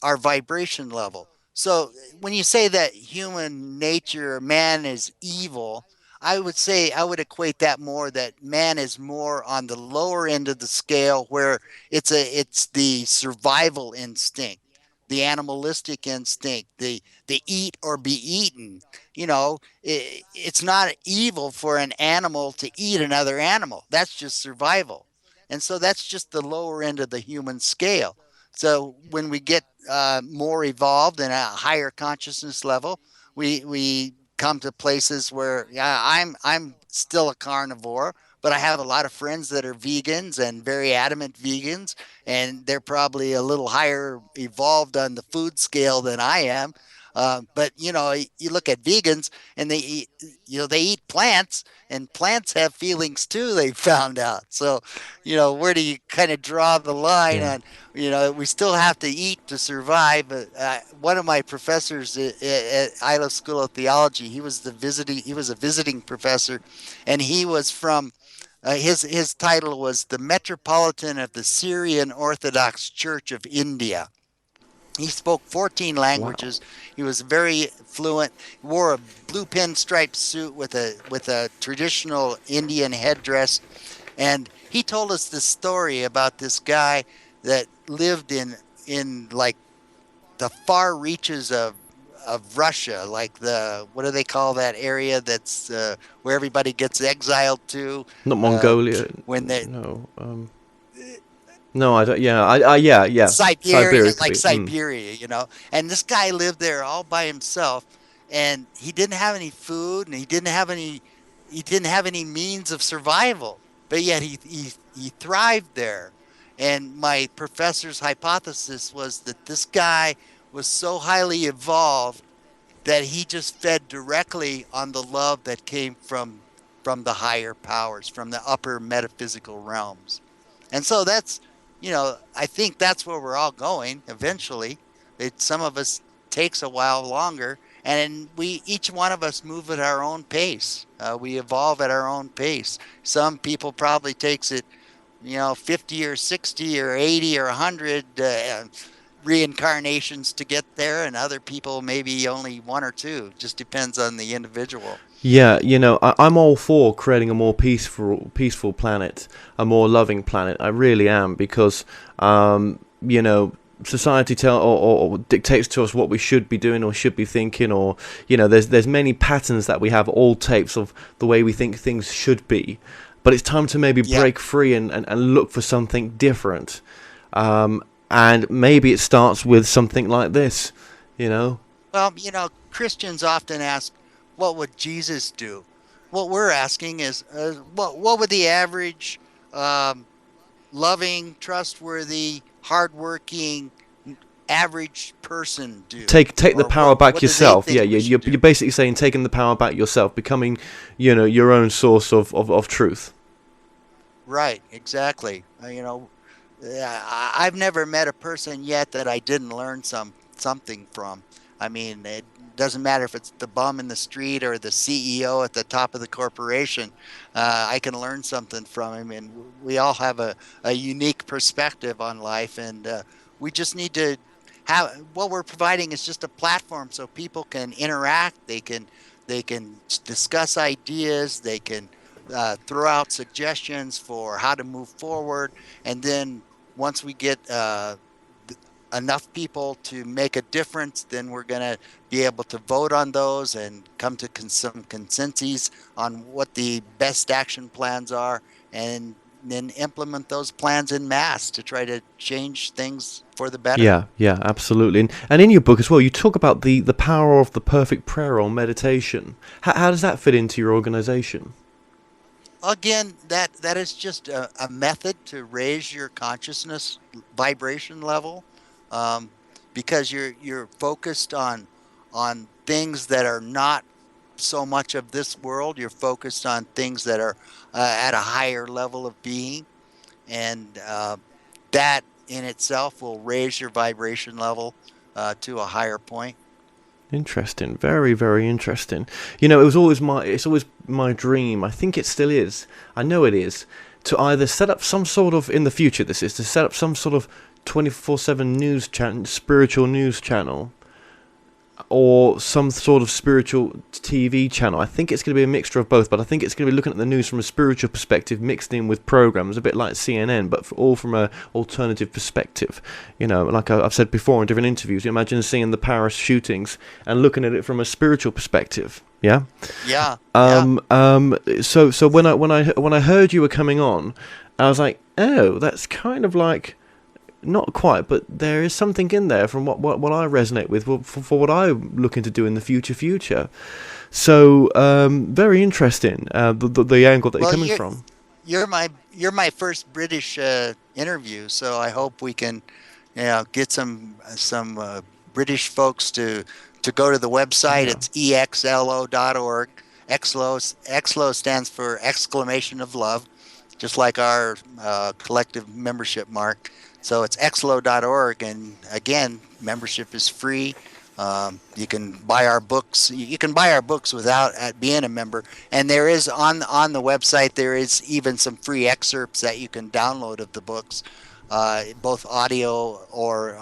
Speaker 6: our vibration level. So when you say that human nature, man is evil, I would say, I would equate that more, that man is more on the lower end of the scale, where it's the survival instinct, the animalistic instinct, the eat or be eaten. It's not evil for an animal to eat another animal. That's just survival. And so that's just the lower end of the human scale. So when we get more evolved and a higher consciousness level, we come to places where, yeah, I'm still a carnivore, but I have a lot of friends that are vegans and very adamant vegans, and they're probably a little higher evolved on the food scale than I am. But you look at vegans, and they eat plants, and plants have feelings too. They found out. So, where do you kind of draw the line
Speaker 1: Yeah.
Speaker 6: on? We still have to eat to survive. But one of my professors at Isla School of Theology, he was a visiting professor, and he was from. His title was the Metropolitan of the Syrian Orthodox Church of India. He spoke 14
Speaker 1: Wow.
Speaker 6: languages. He was very fluent. He wore a blue pinstripe suit with a traditional Indian headdress, and he told us this story about this guy that lived in like the far reaches of Russia, like the, what do they call that area that's where everybody gets exiled to,
Speaker 1: Not
Speaker 6: uh,
Speaker 1: Mongolia.
Speaker 6: when they
Speaker 1: No. No, I don't. Yeah. Yeah.
Speaker 6: Siberia,
Speaker 1: Siberia could
Speaker 6: like
Speaker 1: be.
Speaker 6: Siberia. And this guy lived there all by himself, and he didn't have any food, and he didn't have any means of survival, but yet he thrived there. And my professor's hypothesis was that this guy was so highly evolved that he just fed directly on the love that came from the higher powers, from the upper metaphysical realms. And so that's, I think that's where we're all going eventually. Some of us takes a while longer, and we each one of us move at our own pace. We evolve at our own pace. Some people probably takes it, 50 or 60 or 80 or 100 reincarnations to get there, and other people maybe only one or two. Just depends on the individual.
Speaker 1: Yeah, I'm all for creating a more peaceful planet, a more loving planet. I really am, because, society or dictates to us what we should be doing or should be thinking, or there's many patterns that we have, all tapes of the way we think things should be. But it's time to maybe
Speaker 6: Yeah.
Speaker 1: break free and look for something different. And maybe it starts with something like this, you know.
Speaker 6: Well, Christians often ask, what would Jesus do? What we're asking is, what would the average, um, loving, trustworthy, hardworking, average person do?
Speaker 1: Take the
Speaker 6: Or
Speaker 1: power back
Speaker 6: what do they
Speaker 1: yourself. Yeah,
Speaker 6: think we should
Speaker 1: you're
Speaker 6: do?
Speaker 1: basically saying taking the power back yourself, becoming, your own source of truth.
Speaker 6: Right, exactly. I've never met a person yet that I didn't learn something from. I mean, it doesn't matter if it's the bum in the street or the CEO at the top of the corporation. I can learn something from him, and we all have a unique perspective on life, and we just need to have what we're providing is just a platform so people can interact. They can discuss ideas. They can throw out suggestions for how to move forward, and then once we get enough people to make a difference, then we're going to be able to vote on those and come to some consensus on what the best action plans are, and then implement those plans in mass to try to change things for the better.
Speaker 1: Yeah, yeah, absolutely. And in your book as well, you talk about the power of the perfect prayer or meditation. How does that fit into your organization?
Speaker 6: Again, that is just a method to raise your consciousness vibration level, um, because you're focused on things that are not so much of this world. You're focused on things that are at a higher level of being, and that in itself will raise your vibration level to a higher point.
Speaker 1: Interesting, very, very interesting. It's always my dream. I think it still is. I know it is to either set up some sort of in the future. This is to set up some sort of 24/7 news channel, spiritual news channel, or some sort of spiritual TV channel. I think it's going to be a mixture of both, but I think it's going to be looking at the news from a spiritual perspective, mixed in with programs, a bit like CNN, but all from a alternative perspective. Like I've said before in different interviews, you imagine seeing the Paris shootings and looking at it from a spiritual perspective. Yeah.
Speaker 6: Yeah, yeah.
Speaker 1: So when I heard you were coming on, I was like, oh, that's kind of like. Not quite, but there is something in there from what I resonate with for what I'm looking to do in the future. So very interesting, the angle that you're
Speaker 6: Well,
Speaker 1: coming from.
Speaker 6: you're my first British interview, so I hope we can, get some British folks to go to the website.
Speaker 1: Yeah.
Speaker 6: It's exlo.org. Exlo stands for exclamation of love, just like our collective membership mark. So it's exlo.org, and again, membership is free. You can buy our books. You can buy our books without being a member. And there is on the website, there is even some free excerpts that you can download of the books, both audio or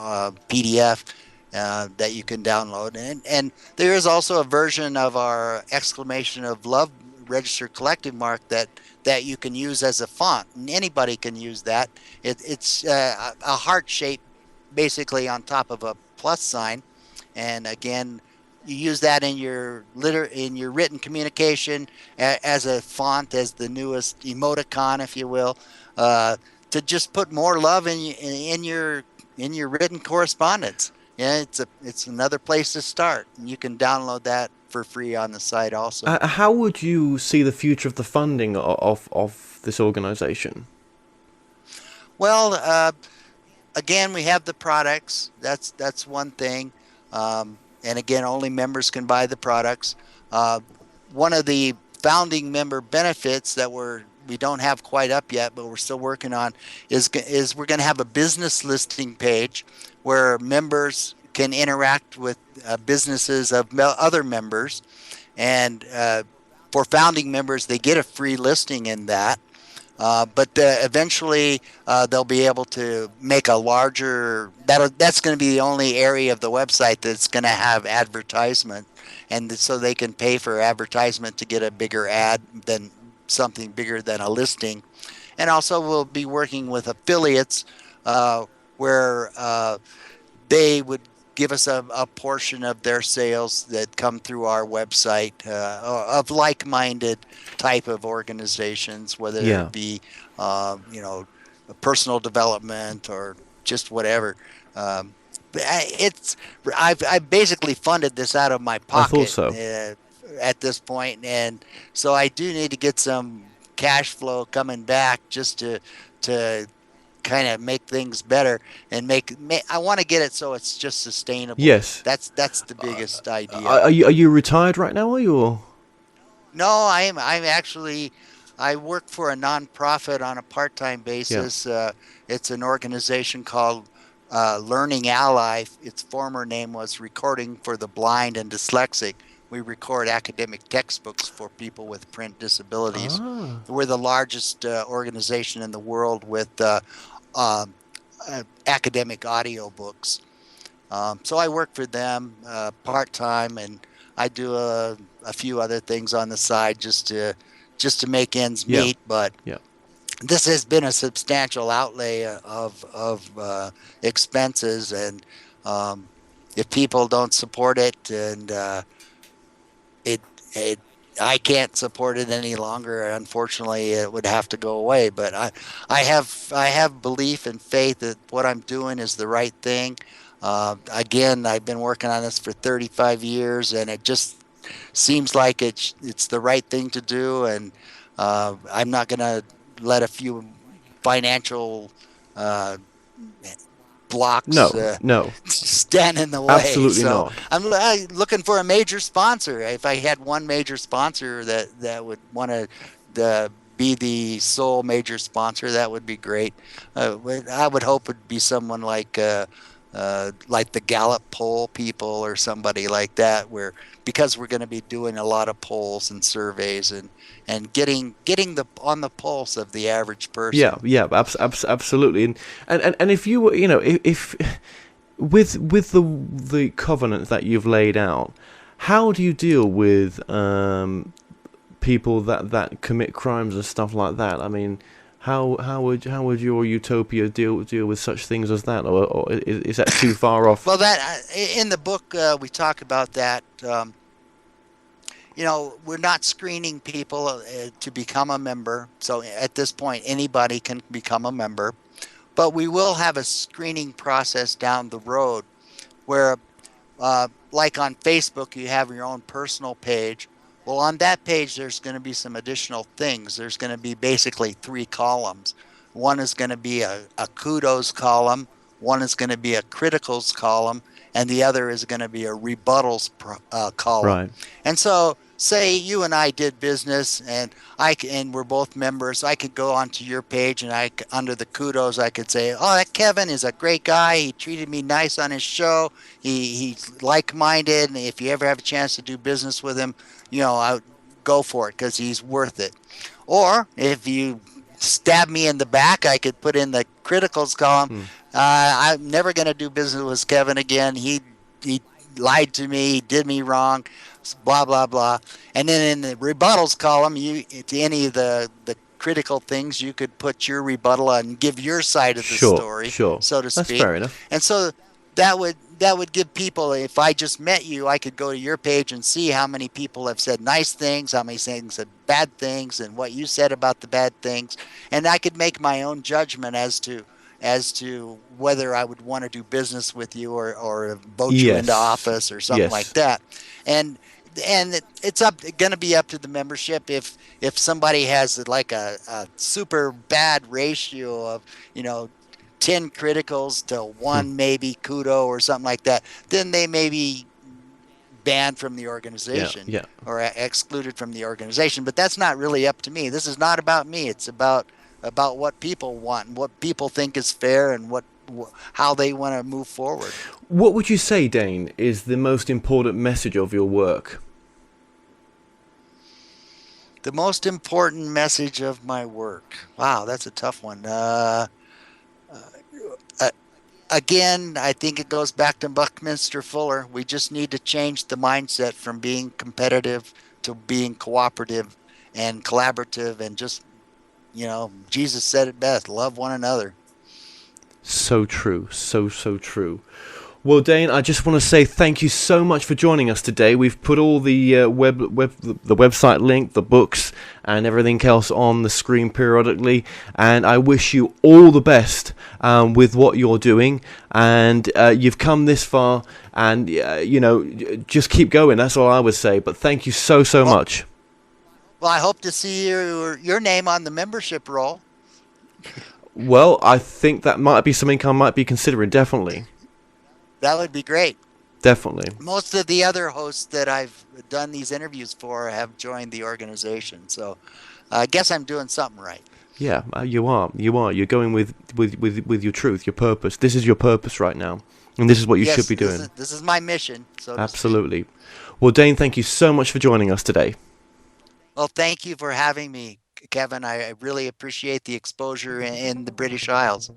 Speaker 6: PDF, that you can download. And there is also a version of our exclamation of love registered collective mark that you can use as a font, and anybody can use that. It's a heart shape, basically on top of a plus sign, and again, you use that in your written communication as a font, as the newest emoticon, if you will, to just put more love in your written correspondence. Yeah, it's another place to start, and you can download that for free on the site also.
Speaker 1: How would you see the future of the funding of this organization?
Speaker 6: Well, again, we have the products. That's one thing, and again, only members can buy the products. One of the founding member benefits that we're we don't have quite up yet, but we're still working on, is we're going to have a business listing page where members can interact with businesses of other members, and for founding members, they get a free listing in that. But eventually they'll be able to make a larger, that's going to be the only area of the website that's going to have advertisement, and so they can pay for advertisement to get a bigger ad than something bigger than a listing. And also we'll be working with affiliates where they would give us a portion of their sales that come through our website of like-minded type of organizations, whether
Speaker 1: Yeah.
Speaker 6: it be, you know, personal development or just whatever. It's I've basically funded this out of my
Speaker 1: I thought
Speaker 6: pocket
Speaker 1: so.
Speaker 6: at this point, and so I do need to get some cash flow coming back just to kind of make things better and I want to get it so it's just sustainable.
Speaker 1: Yes.
Speaker 6: That's the biggest idea.
Speaker 1: Are you retired right now? Are you? Or?
Speaker 6: No, I'm actually, I work for a nonprofit on a part-time
Speaker 1: Yeah.
Speaker 6: basis. It's an organization called Learning Ally. Its former name was Recording for the Blind and Dyslexic. We record academic textbooks for people with print disabilities.
Speaker 1: Ah.
Speaker 6: We're the largest organization in the world with um, academic audiobooks. So I work for them part-time, and I do a few other things on the side just to make ends
Speaker 1: Yeah.
Speaker 6: meet. But
Speaker 1: Yeah.
Speaker 6: this has been a substantial outlay of expenses, and if people don't support it, and it it I can't support it any longer. Unfortunately, it would have to go away. But I have belief and faith that what I'm doing is the right thing. Again, I've been working on this for 35 years, and it just seems like it's the right thing to do. And I'm not going to let a few financial uh, blocks
Speaker 1: No. No.
Speaker 6: stand in the way.
Speaker 1: Absolutely
Speaker 6: So
Speaker 1: not.
Speaker 6: I'm looking for a major sponsor. If I had one major sponsor that would want to be the sole major sponsor, that would be great. I would hope it'd be someone like the Gallup poll people or somebody like that, where because we're going to be doing a lot of polls and surveys and getting the on the pulse of the average
Speaker 1: Yeah.
Speaker 6: person.
Speaker 1: Yeah. Absolutely. And if you were, if with the covenant that you've laid out, how do you deal with people that commit crimes and stuff like that? I mean, how would your utopia deal with such things as that, or is that too far off?
Speaker 6: Well, that in the book we talk about that. We're not screening people to become a member. So at this point, anybody can become a member. But we will have a screening process down the road where, like on Facebook, you have your own personal page. Well, on that page, there's going to be some additional things. There's going to be basically 3 columns. One is going to be a kudos column, one is going to be a criticals column, and the other is going to be a rebuttals column.
Speaker 1: Right.
Speaker 6: And so, say you and I did business, and we're both members. I could go onto your page, and under the kudos, I could say, "Oh, that Kevin is a great guy. He treated me nice on his show. He's like-minded, and if you ever have a chance to do business with him, I would go for it because he's worth it." Or if you stab me in the back, I could put in the criticals column. I'm never going to do business with Kevin again. He lied to me. He did me wrong. Blah blah blah. And then in the rebuttals column, to any of the critical things, you could put your rebuttal and give your side of the story,
Speaker 1: Sure.
Speaker 6: so to
Speaker 1: That's
Speaker 6: speak.
Speaker 1: fair enough.
Speaker 6: And so that would give people, if I just met you, I could go to your page and see how many people have said nice things, how many things said bad things, and what you said about the bad things, and I could make my own judgment as to whether I would want to do business with you or vote you into
Speaker 1: Yes.
Speaker 6: office or something like that. And it's going to be up to the membership. If somebody has like a super bad ratio of 10 criticals to 1 maybe kudo or something like that, then they maybe banned from the organization
Speaker 1: Yeah.
Speaker 6: or excluded from the organization. But that's not really up to me. This is not about me. It's about what people want and what people think is fair and how they want to move forward.
Speaker 1: What would you say, Dane, is the most important message of your work?
Speaker 6: The most important message of my work. Wow, that's a tough one. Again, I think it goes back to Buckminster Fuller. We just need to change the mindset from being competitive to being cooperative and collaborative, and just, Jesus said it best, love one another.
Speaker 1: So true. So true. Well, Dane, I just want to say thank you so much for joining us today. We've put all the the website link, the books, and everything else on the screen periodically. And I wish you all the best with what you're doing. And you've come this far, and just keep going. That's all I would say. But thank you so much.
Speaker 6: Well, I hope to see your name on the membership roll.
Speaker 1: Well, I think that might be something I might be considering, definitely.
Speaker 6: That would be great.
Speaker 1: Definitely.
Speaker 6: Most of the other hosts that I've done these interviews for have joined the organization, so I guess I'm doing something right.
Speaker 1: Yeah, you are. You're going with your truth, your purpose. This is your purpose right now, and this is what you should be doing.
Speaker 6: This is my mission. So
Speaker 1: absolutely. Well, Dane, thank you so much for joining us today.
Speaker 6: Well, thank you for having me, Kevin. I really appreciate the exposure in the British Isles.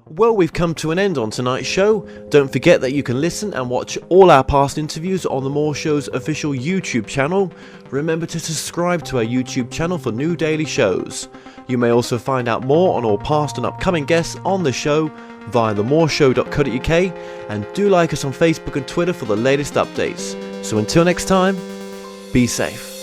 Speaker 1: Well, we've come to an end on tonight's show. Don't forget that you can listen and watch all our past interviews on the More Show's official YouTube channel. Remember to subscribe to our YouTube channel for new daily shows. You may also find out more on all past and upcoming guests on the show via themoreshow.co.uk, and do like us on Facebook and Twitter for the latest updates. So until next time, be safe.